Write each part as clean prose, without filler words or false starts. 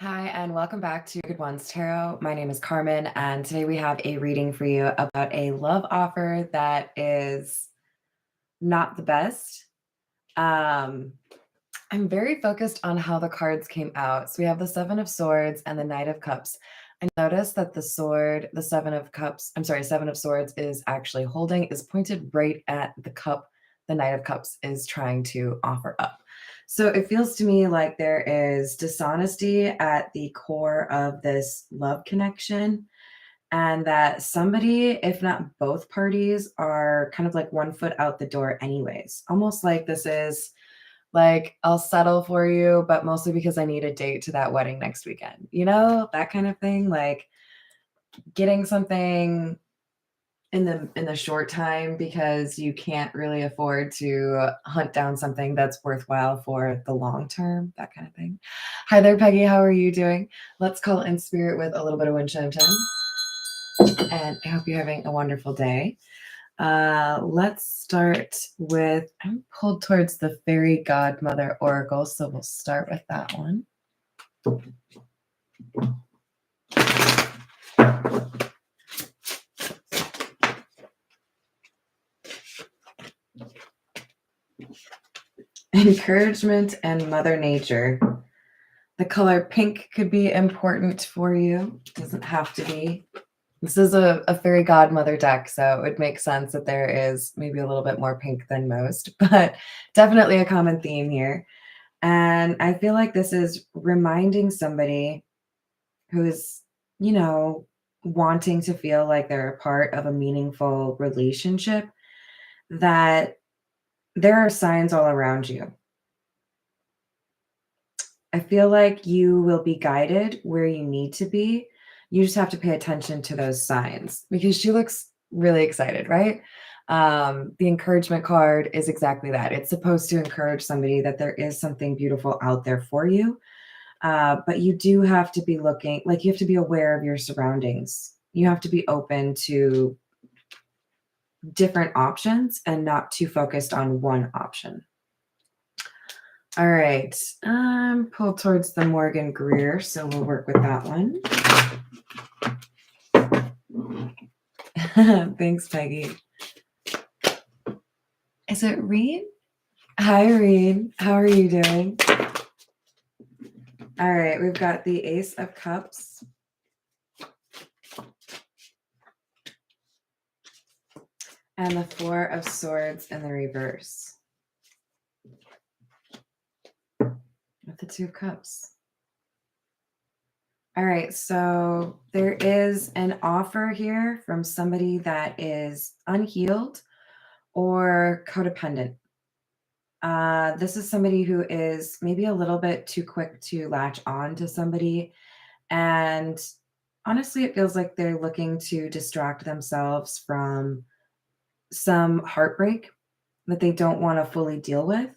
Hi, and welcome back to Good Ones Tarot. My name is Carmen, and today we have a reading for you about a love offer that is not the best. I'm very focused on how the cards came out. So we have the Seven of Swords and the Knight of Cups. I noticed that the Seven of Swords is actually is pointed right at the cup the Knight of Cups is trying to offer up. So it feels to me like there is dishonesty at the core of this love connection, and that somebody, if not both parties, are kind of like one foot out the door, anyways. Almost like this is like, I'll settle for you, but mostly because I need a date to that wedding next weekend, that kind of thing. Like getting something in the short time because you can't really afford to hunt down something that's worthwhile for the long term, that kind of thing. Hi there, Peggy. How are you doing? Let's call in spirit with a little bit of wind chime time. And I hope you're having a wonderful day. Let's start with, I'm pulled towards the Fairy Godmother Oracle, so we'll start with that one. Encouragement and Mother Nature. The color pink could be important for you. Doesn't have to be. This is a fairy godmother deck, so it would make sense that there is maybe a little bit more pink than most, but definitely a common theme here. And I feel like this is reminding somebody who's, wanting to feel like they're a part of a meaningful relationship, that there are signs all around you. I feel like you will be guided where you need to be. You just have to pay attention to those signs, because she looks really excited, right? The encouragement card is exactly that. It's supposed to encourage somebody that there is something beautiful out there for you. But you do have to be looking, like you have to be aware of your surroundings. You have to be open to different options and not too focused on one option. All right, I'm pulled towards the Morgan Greer, so we'll work with that one. Thanks, Peggy. Is it Reed? Hi, Reed. How are you doing? All right, we've got the Ace of Cups. And the Four of Swords in the reverse. With the Two of Cups. All right, so there is an offer here from somebody that is unhealed or codependent. This is somebody who is maybe a little bit too quick to latch on to somebody. And honestly, it feels like they're looking to distract themselves from some heartbreak that they don't want to fully deal with.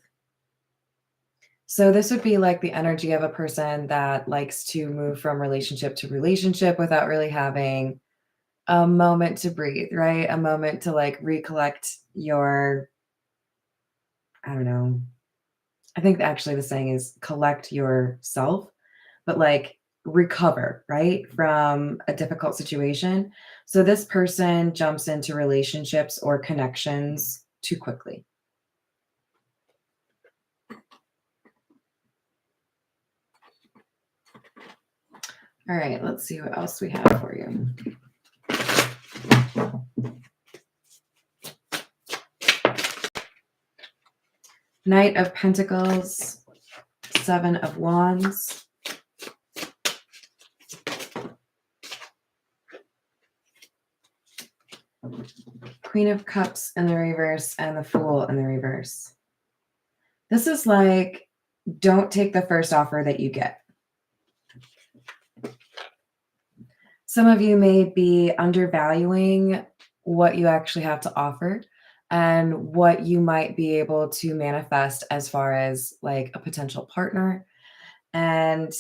So this would be like the energy of a person that likes to move from relationship to relationship without really having a moment to breathe, right? A moment to like recollect your, I don't know. I think actually the saying is collect yourself, but like recover, right? From a difficult situation. So this person jumps into relationships or connections too quickly. All right, let's see what else we have for you. Knight of Pentacles, Seven of Wands, Queen of Cups in the reverse, and the Fool in the reverse. This is like, don't take the first offer that you get. Some of you may be undervaluing what you actually have to offer and what you might be able to manifest as far as like a potential partner. And,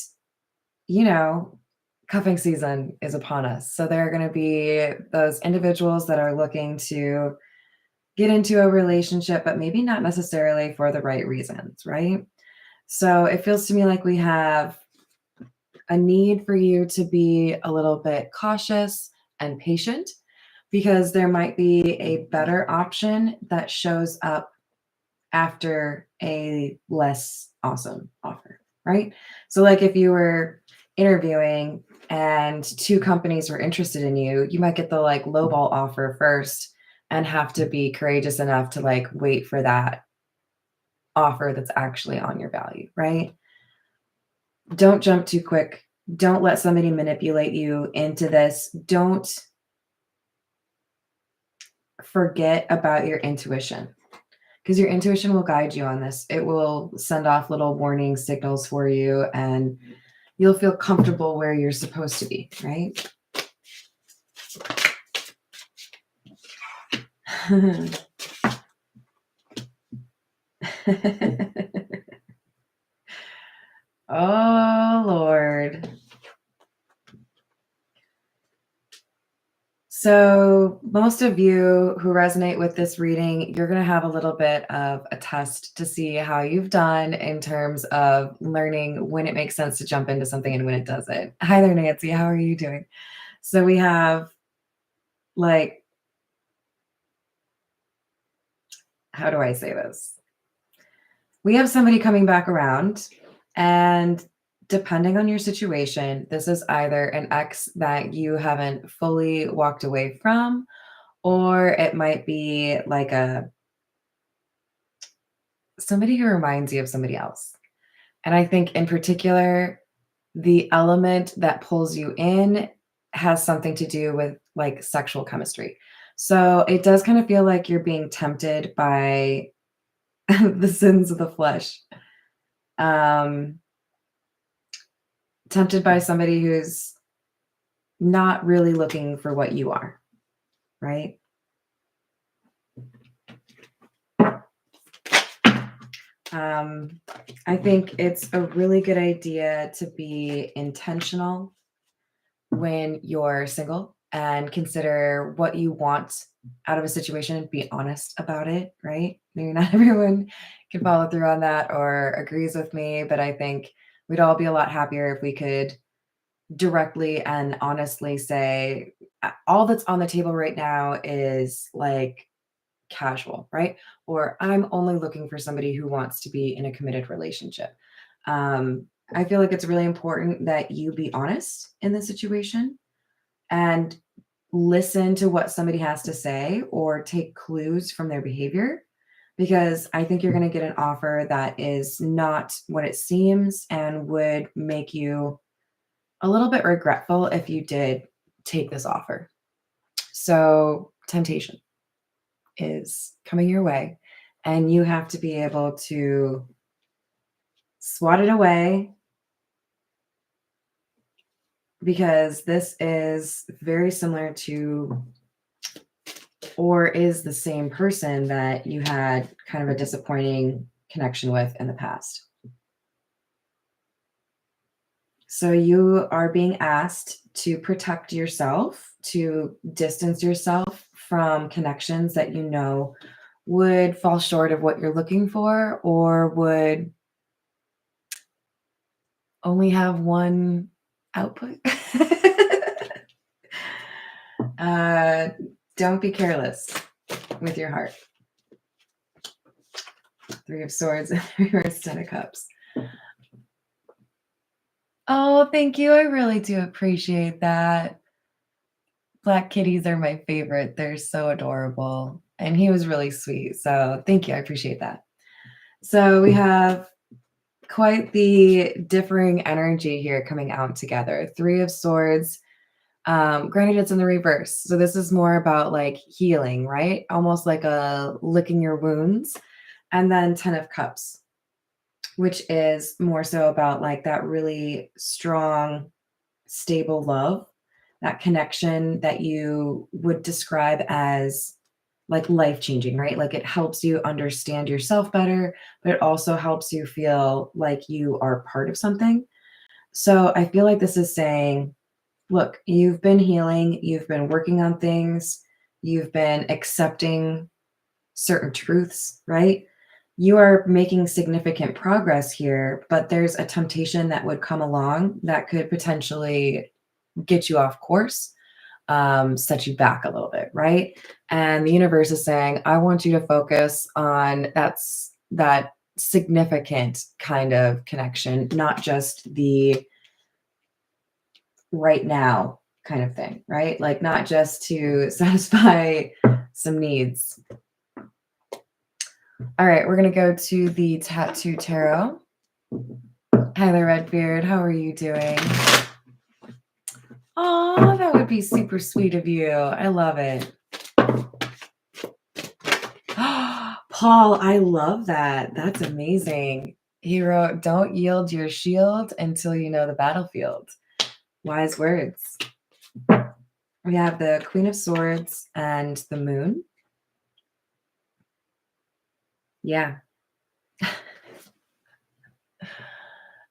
cuffing season is upon us. So there are going to be those individuals that are looking to get into a relationship, but maybe not necessarily for the right reasons, right? So it feels to me like we have a need for you to be a little bit cautious and patient because there might be a better option that shows up after a less awesome offer, right? So, like if you were interviewing and two companies were interested in you, you might get the like lowball offer first and have to be courageous enough to like wait for that offer that's actually on your value, right? Don't jump too quick. Don't let somebody manipulate you into this. Don't forget about your intuition because your intuition will guide you on this. It will send off little warning signals for you and you'll feel comfortable where you're supposed to be, right? Oh, Lord. So, most of you who resonate with this reading, you're going to have a little bit of a test to see how you've done in terms of learning when it makes sense to jump into something and when it doesn't. Hi there, Nancy. How are you doing? So, we have like, how do I say this? We have somebody coming back around, and depending on your situation, this is either an ex that you haven't fully walked away from, or it might be like a somebody who reminds you of somebody else. And I think in particular, the element that pulls you in has something to do with like sexual chemistry. So it does kind of feel like you're being tempted by the sins of the flesh. Um, tempted by somebody who's not really looking for what you are, right? I think it's a really good idea to be intentional when you're single and consider what you want out of a situation, be honest about it, right? Maybe not everyone can follow through on that or agrees with me, but I think we'd all be a lot happier if we could directly and honestly say, all that's on the table right now is like casual, right? Or I'm only looking for somebody who wants to be in a committed relationship. I feel like it's really important that you be honest in the situation and listen to what somebody has to say or take clues from their behavior because I think you're going to get an offer that is not what it seems and would make you a little bit regretful if you did take this offer. So, temptation is coming your way, and you have to be able to swat it away because this is very similar to or is the same person that you had kind of a disappointing connection with in the past. So you are being asked to protect yourself, to distance yourself from connections that you know would fall short of what you're looking for or would only have one output. Don't be careless with your heart. Three of Swords and reverse Ten of Cups. Oh, thank you. I really do appreciate that. Black kitties are my favorite. They're so adorable. And he was really sweet. So thank you. I appreciate that. So we have quite the differing energy here coming out together. Three of Swords. Granted, it's in the reverse. So this is more about like healing, right? Almost like a licking your wounds. And then Ten of Cups, which is more so about like that really strong, stable love, that connection that you would describe as like life changing, right? Like it helps you understand yourself better, but it also helps you feel like you are part of something. So I feel like this is saying, look, you've been healing, you've been working on things, you've been accepting certain truths, right? you are making significant progress here, but there's a temptation that would come along that could potentially get you off course, set you back a little bit, right? And the universe is saying, I want you to focus on that significant kind of connection, not just the right now kind of thing, right? Like not just to satisfy some needs. All right, we're going to go to the Tattoo Tarot. Hi there, Redbeard. How are you doing? Oh, that would be super sweet of you. I love it. Paul, I love that. That's amazing. He wrote, don't yield your shield until you know the battlefield. Wise words. We have the Queen of Swords and the Moon. Yeah.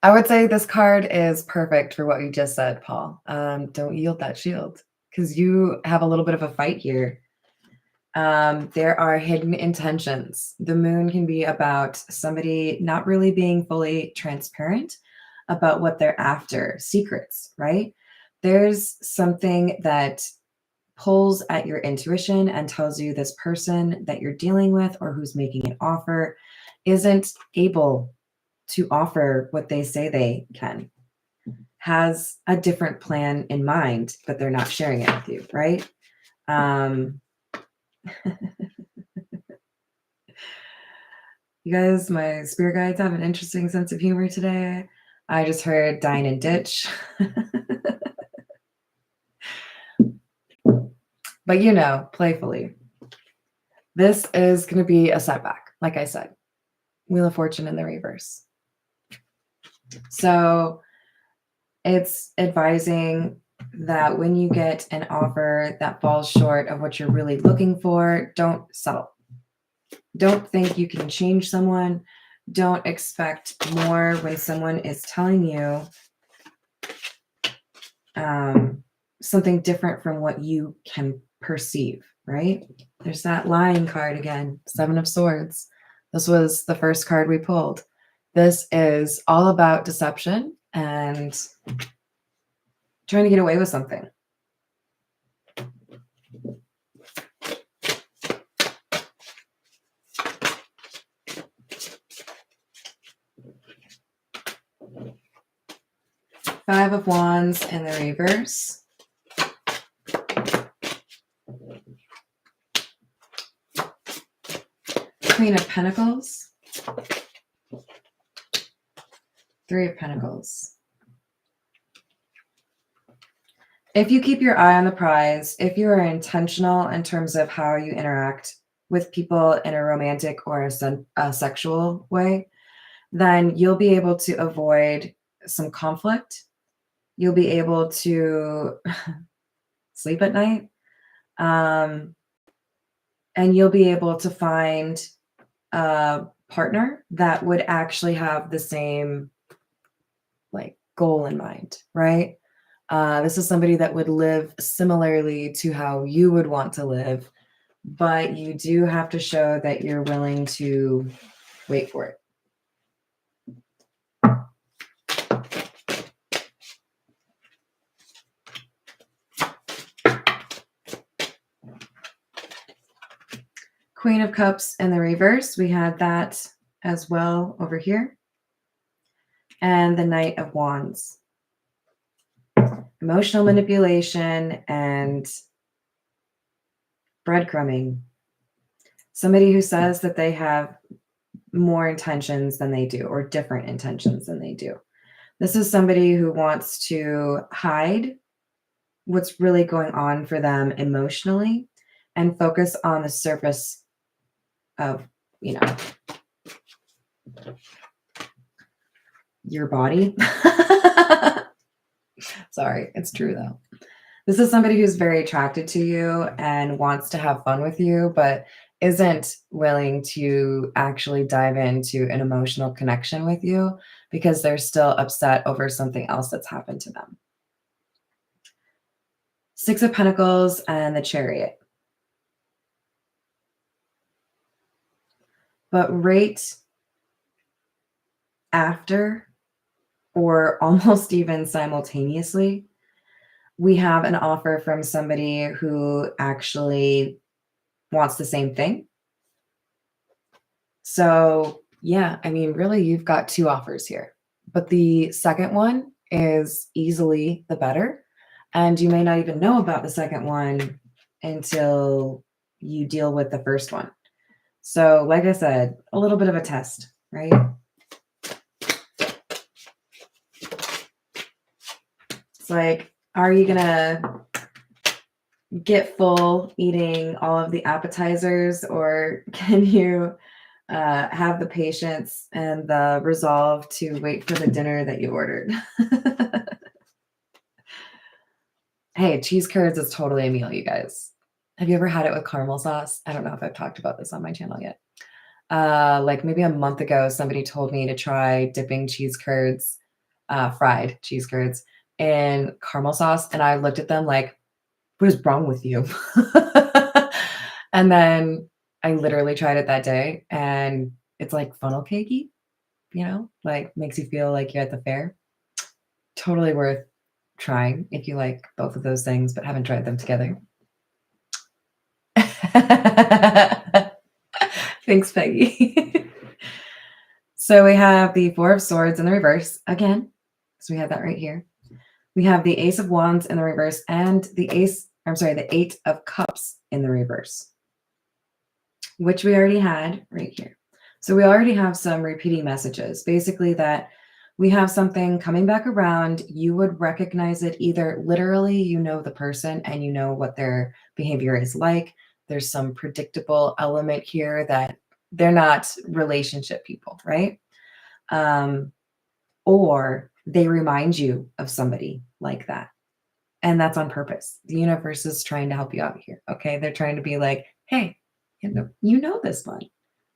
I would say this card is perfect for what you just said, Paul. Don't yield that shield because you have a little bit of a fight here. There are hidden intentions. The moon can be about somebody not really being fully transparent about what they're after, secrets, right? There's something that pulls at your intuition and tells you this person that you're dealing with or who's making an offer isn't able to offer what they say they can, has a different plan in mind, but they're not sharing it with you, right? You guys, my spirit guides have an interesting sense of humor today. I just heard dine and ditch. But you know, playfully. This is going to be a setback, like I said. Wheel of Fortune in the reverse. So it's advising that when you get an offer that falls short of what you're really looking for, don't settle. Don't think you can change someone. Don't expect more when someone is telling you something different from what you can perceive, right? There's that lying card again, Seven of Swords. This was the first card we pulled. This is all about deception and trying to get away with something. Five of Wands in the reverse. Queen of Pentacles. Three of Pentacles. If you keep your eye on the prize, if you are intentional in terms of how you interact with people in a romantic or a sexual way, then you'll be able to avoid some conflict. You'll be able to sleep at night. And you'll be able to find a partner that would actually have the same like goal in mind, right? This is somebody that would live similarly to how you would want to live, but you do have to show that you're willing to wait for it. Queen of Cups in the reverse. We had that as well over here. And the Knight of Wands. Emotional manipulation and breadcrumbing. Somebody who says that they have more intentions than they do or different intentions than they do. This is somebody who wants to hide what's really going on for them emotionally and focus on the surface of, you know, your body. Sorry, it's true though. This is somebody who's very attracted to you and wants to have fun with you, but isn't willing to actually dive into an emotional connection with you because they're still upset over something else that's happened to them. Six of Pentacles and the Chariot. But right after, or almost even simultaneously, we have an offer from somebody who actually wants the same thing. So, yeah, I mean, really, you've got two offers here. But the second one is easily the better. And you may not even know about the second one until you deal with the first one. So, like I said, a little bit of a test, right? It's like, are you going to get full eating all of the appetizers, or can you have the patience and the resolve to wait for the dinner that you ordered? Hey, cheese curds is totally a meal, you guys. Have you ever had it with caramel sauce? I don't know if I've talked about this on my channel yet. Like maybe a month ago, somebody told me to try dipping cheese curds, fried cheese curds, in caramel sauce. And I looked at them like, what is wrong with you? And then I literally tried it that day, and it's like funnel cakey, like makes you feel like you're at the fair. Totally worth trying if you like both of those things but haven't tried them together. Thanks, Peggy. So we have the Four of Swords in the reverse again. So we have that right here. We have the Ace of Wands in the reverse and the Eight of Cups in the reverse, which we already had right here. So we already have some repeating messages, basically that we have something coming back around. You would recognize it either literally, you know the person and you know what their behavior is like. There's some predictable element here that they're not relationship people, right? Or they remind you of somebody like that. And that's on purpose. The universe is trying to help you out here. Okay. They're trying to be like, hey, you know this one.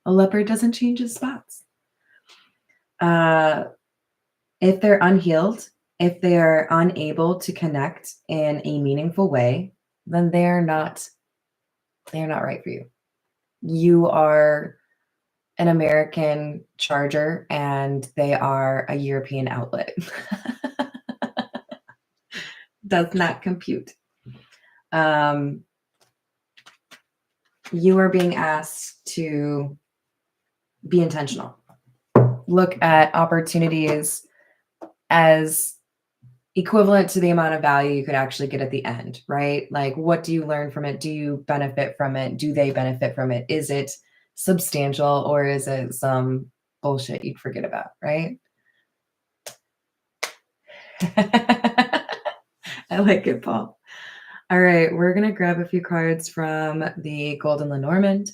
A leopard doesn't change his spots. If they're unhealed, if they're unable to connect in a meaningful way, then they're not right for you. You are an American charger and they are a European outlet. Does not compute. You are being asked to be intentional. Look at opportunities as equivalent to the amount of value you could actually get at the end, right? Like, what do you learn from it? Do you benefit from it? Do they benefit from it? Is it substantial, or is it some bullshit you'd forget about, right? I like it, Paul. All right, we're going to grab a few cards from the Golden Lenormand.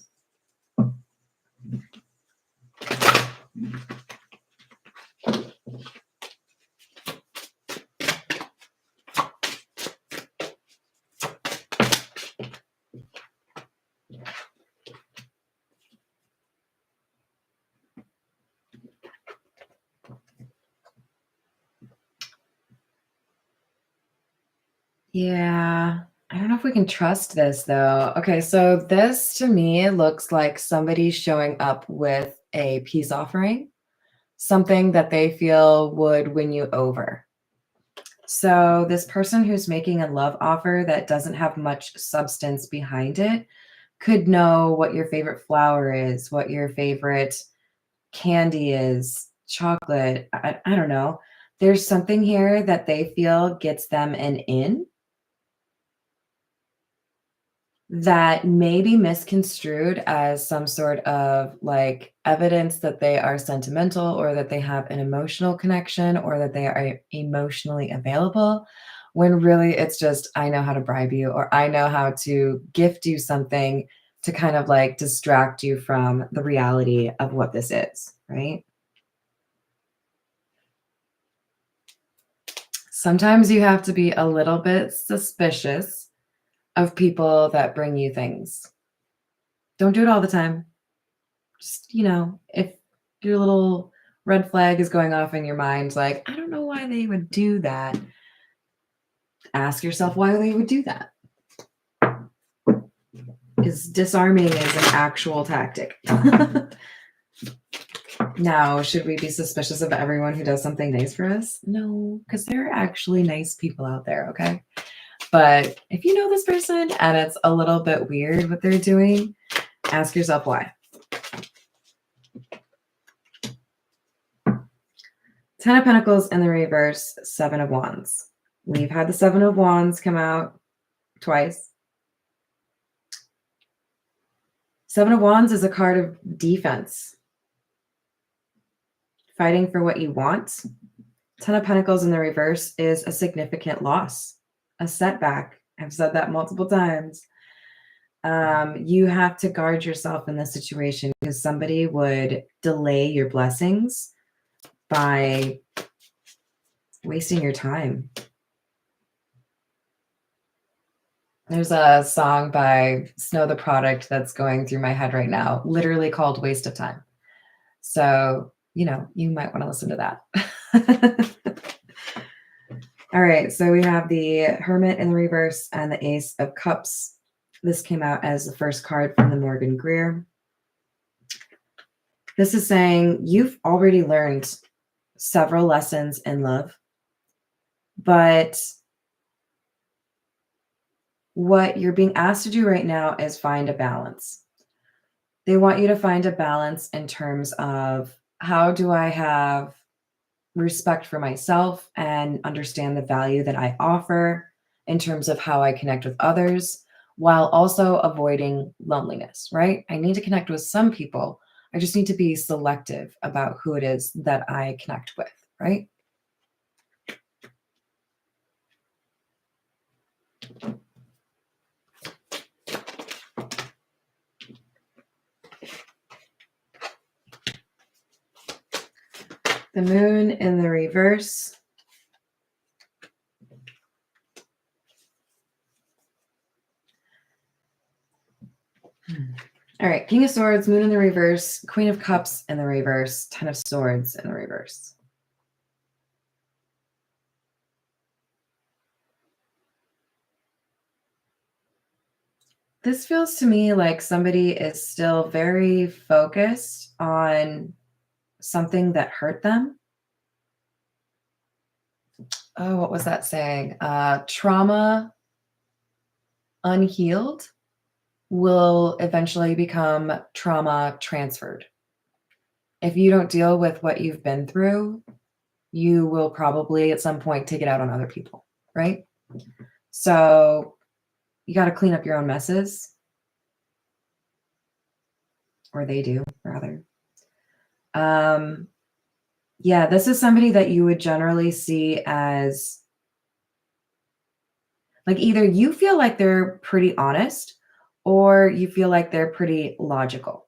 Yeah, I don't know if we can trust this though. Okay, so this to me looks like somebody showing up with a peace offering, something that they feel would win you over. So this person who's making a love offer that doesn't have much substance behind it could know what your favorite flower is, what your favorite candy is, chocolate. I don't know. There's something here that they feel gets them an in that may be misconstrued as some sort of like evidence that they are sentimental, or that they have an emotional connection, or that they are emotionally available, when really it's just, I know how to bribe you, or I know how to gift you something to kind of like distract you from the reality of what this is, right? Sometimes you have to be a little bit suspicious of people that bring you things. Don't do it all the time. Just, if your little red flag is going off in your mind, like, I don't know why they would do that. Ask yourself why they would do that. Because disarming is an actual tactic. Now, should we be suspicious of everyone who does something nice for us? No, because there are actually nice people out there, okay? But if you know this person and it's a little bit weird what they're doing, ask yourself why. 10 of Pentacles in the reverse, 7 of Wands. We've had the 7 of Wands come out twice. 7 of Wands is a card of defense. Fighting for what you want. 10 of Pentacles in the reverse is a significant loss, a setback. I've said that multiple times. You have to guard yourself in this situation because somebody would delay your blessings by wasting your time. There's a song by Snow the Product that's going through my head right now, literally called Waste of Time. So, you might want to listen to that. All right, so we have the Hermit in the reverse and the Ace of Cups. This came out as the first card from the Morgan Greer. This is saying you've already learned several lessons in love, but what you're being asked to do right now is find a balance. They want you to find a balance in terms of how do I have respect for myself and understand the value that I offer in terms of how I connect with others while also avoiding loneliness, right? I need to connect with some people. I just need to be selective about who it is that I connect with, right? The Moon in the reverse. All right, King of Swords, Moon in the reverse, Queen of Cups in the reverse, 10 of Swords in the reverse. This feels to me like somebody is still very focused on something that hurt them. Oh, what was that saying? Trauma unhealed will eventually become trauma transferred. If you don't deal with what you've been through, you will probably at some point take it out on other people, right? So you got to clean up your own messes, or they do, rather. Yeah, this is somebody that you would generally see as like either you feel like they're pretty honest or you feel like they're pretty logical.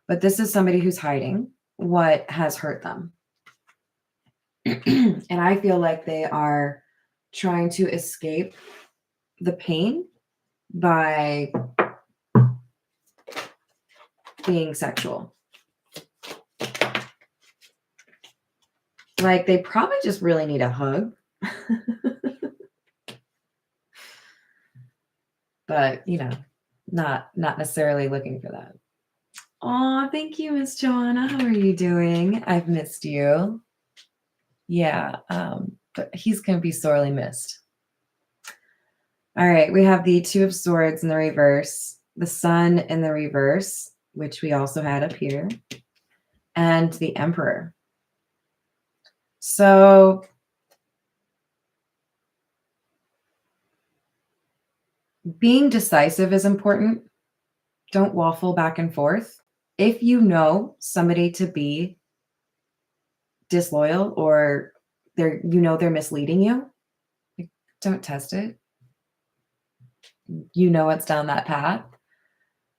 But this is somebody who's hiding what has hurt them. And I feel like they are trying to escape the pain by being sexual. Like they probably just really need a hug. But, not necessarily looking for that. Oh, thank you, Miss Joanna. How are you doing? I've missed you. Yeah, but he's going to be sorely missed. All right, we have the Two of Swords in the reverse, the Sun in the reverse, which we also had up here, and the Emperor. So being decisive is important. Don't waffle back and forth. If you know somebody to be disloyal or they're misleading you, don't test it. It's down that path.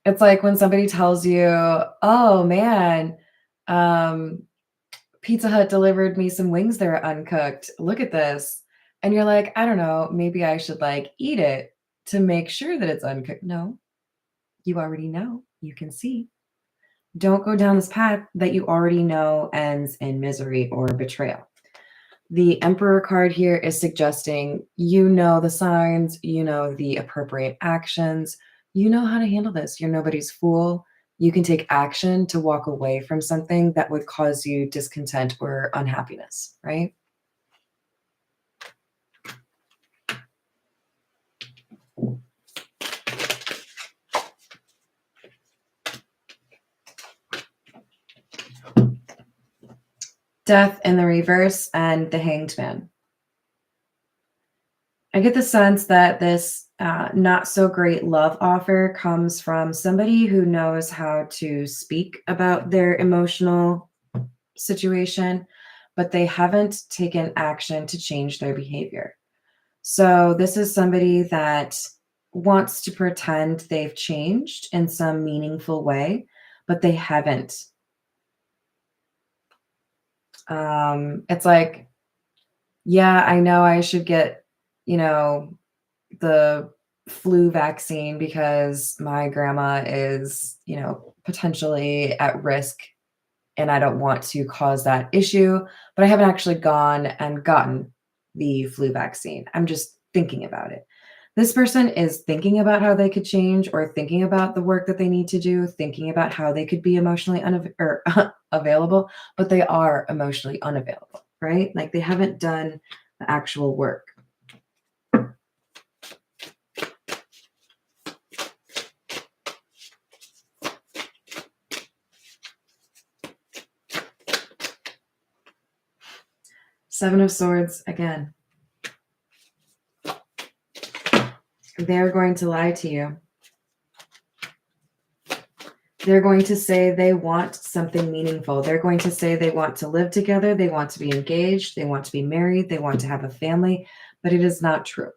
It's like when somebody tells you, oh man, Pizza Hut delivered me some wings that are uncooked. Look at this. And you're like, I don't know, maybe I should eat it to make sure that it's uncooked. No, you already know. You can see. Don't go down this path that you already know ends in misery or betrayal. The Emperor card here is suggesting the signs, the appropriate actions, how to handle this. You're nobody's fool. you can take action to walk away from something that would cause you discontent or unhappiness, right? Death in the reverse and the Hanged Man. I get the sense that this not so great love offer comes from somebody who knows how to speak about their emotional situation, but they haven't taken action to change their behavior. So this is somebody that wants to pretend they've changed in some meaningful way, but they haven't. It's like, yeah, I know I should get, the flu vaccine because my grandma is, potentially at risk and I don't want to cause that issue, but I haven't actually gone and gotten the flu vaccine. I'm just thinking about it. This person is thinking about how they could change or thinking about the work that they need to do, thinking about how they could be emotionally available, but they are emotionally unavailable, right? Like they haven't done the actual work. Seven of Swords again. They're going to lie to you. They're going to say they want something meaningful. They're going to say they want to live together. They want to be engaged. They want to be married. They want to have a family, but it is not true.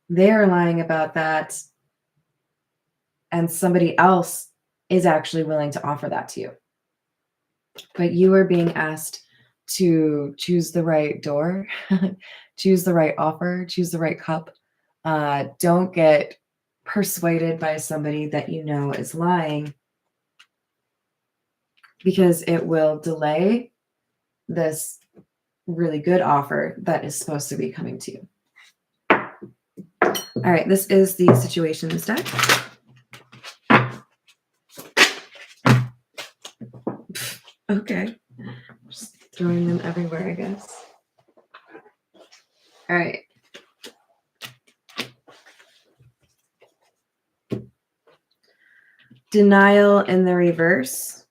They are lying about that, and somebody else is actually willing to offer that to you. But you are being asked to choose the right door, choose the right offer, choose the right cup. Don't get persuaded by somebody that you know is lying, because it will delay this really good offer that is supposed to be coming to you. All right, this is the situations deck. Okay, just throwing them everywhere, I guess. All right. Denial in the reverse.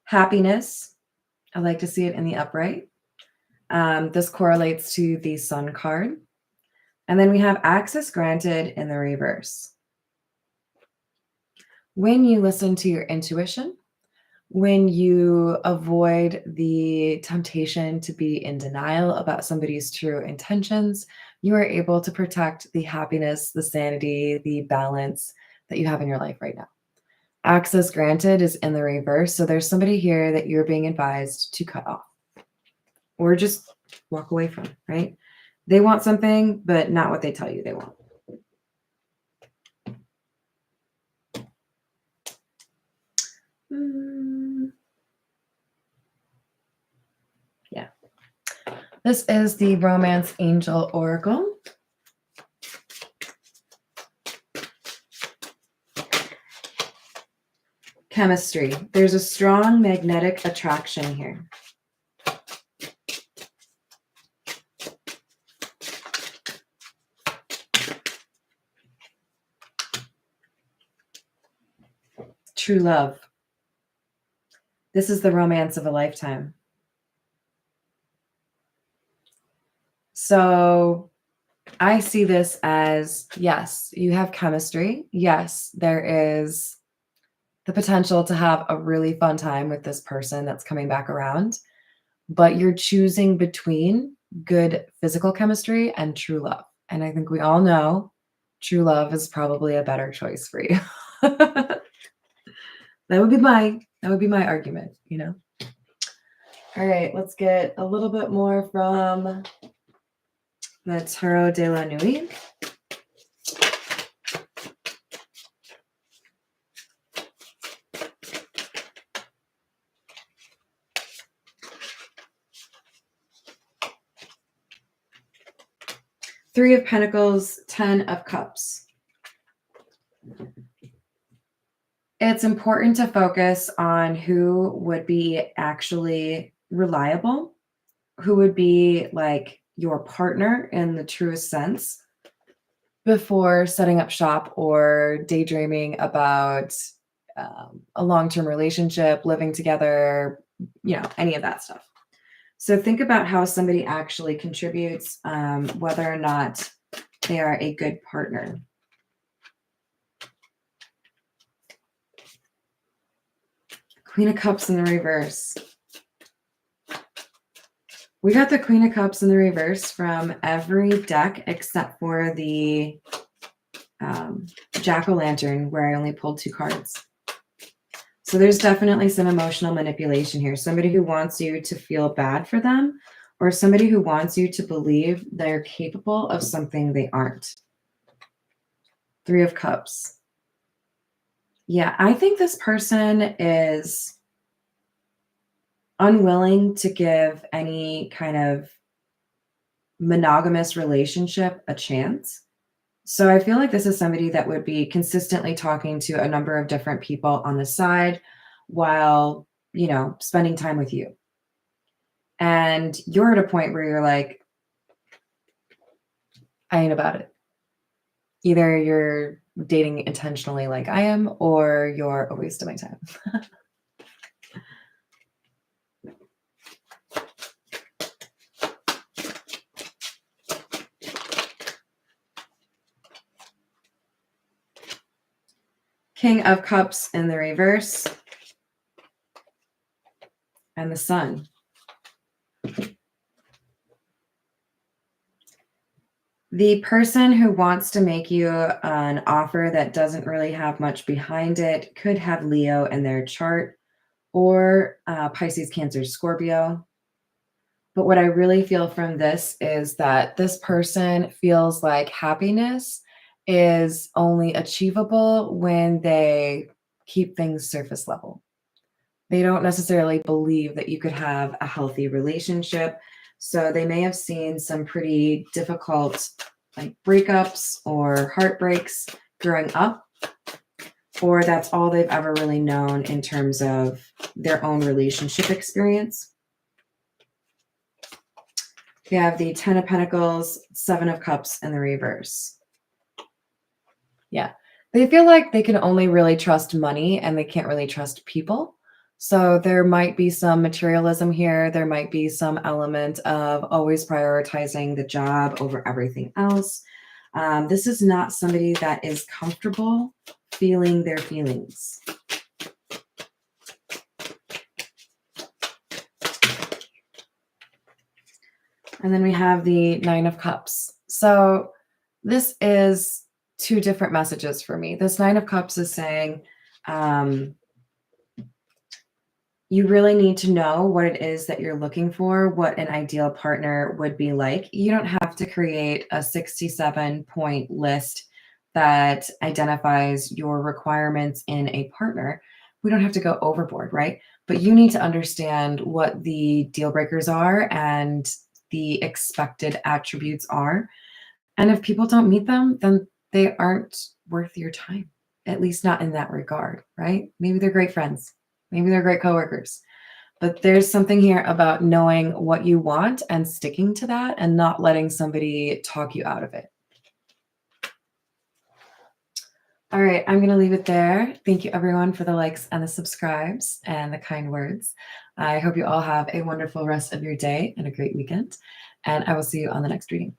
Happiness. I like to see it in the upright. This correlates to the Sun card. And then we have access granted in the reverse. When you listen to your intuition, when you avoid the temptation to be in denial about somebody's true intentions, you are able to protect the happiness, the sanity, the balance that you have in your life right now. Access granted is in the reverse. So there's somebody here that you're being advised to cut off or just walk away from, right? They want something, but not what they tell you they want. Yeah. This is the Romance Angel Oracle. Chemistry. There's a strong magnetic attraction here. True love. This is the romance of a lifetime. So I see this as, yes, you have chemistry. Yes, there is the potential to have a really fun time with this person that's coming back around, but you're choosing between good physical chemistry and true love. And I think we all know true love is probably a better choice for you. That would be my argument, you know? All right, let's get a little bit more from the Tarot de la Nuit. Three of Pentacles, 10 of Cups. It's important to focus on who would be actually reliable, who would be like your partner in the truest sense before setting up shop or daydreaming about a long-term relationship, living together, any of that stuff. So think about how somebody actually contributes, whether or not they are a good partner. Queen of Cups in the reverse. We got the Queen of Cups in the reverse from every deck except for the Jack-o'-lantern, where I only pulled 2 cards. So there's definitely some emotional manipulation here. Somebody who wants you to feel bad for them, or somebody who wants you to believe they're capable of something they aren't. 3 of Cups. Yeah, I think this person is unwilling to give any kind of monogamous relationship a chance. So I feel like this is somebody that would be consistently talking to a number of different people on the side while, spending time with you. And you're at a point where you're like, I ain't about it. Either you're dating intentionally like I am, or you're a waste of my time. King of Cups in the reverse. And the Sun. The person who wants to make you an offer that doesn't really have much behind it could have Leo in their chart, or Pisces, Cancer, Scorpio. But what I really feel from this is that this person feels like happiness is only achievable when they keep things surface level. They don't necessarily believe that you could have a healthy relationship. So they may have seen some pretty difficult breakups or heartbreaks growing up, or that's all they've ever really known in terms of their own relationship experience. We have the 10 of Pentacles, 7 of Cups in the reverse. Yeah, they feel like they can only really trust money and they can't really trust people. So there might be some materialism here. There might be some element of always prioritizing the job over everything else. This is not somebody that is comfortable feeling their feelings. And then we have the 9 of Cups. So this is 2 different messages for me. This 9 of Cups is saying, you really need to know what it is that you're looking for, what an ideal partner would be like. You don't have to create a 67-point list that identifies your requirements in a partner. We don't have to go overboard, right? But you need to understand what the deal breakers are and the expected attributes are. And if people don't meet them, then they aren't worth your time, at least not in that regard, right? Maybe they're great friends. Maybe they're great coworkers. But there's something here about knowing what you want and sticking to that and not letting somebody talk you out of it. All right, I'm going to leave it there. Thank you, everyone, for the likes and the subscribes and the kind words. I hope you all have a wonderful rest of your day and a great weekend. And I will see you on the next reading.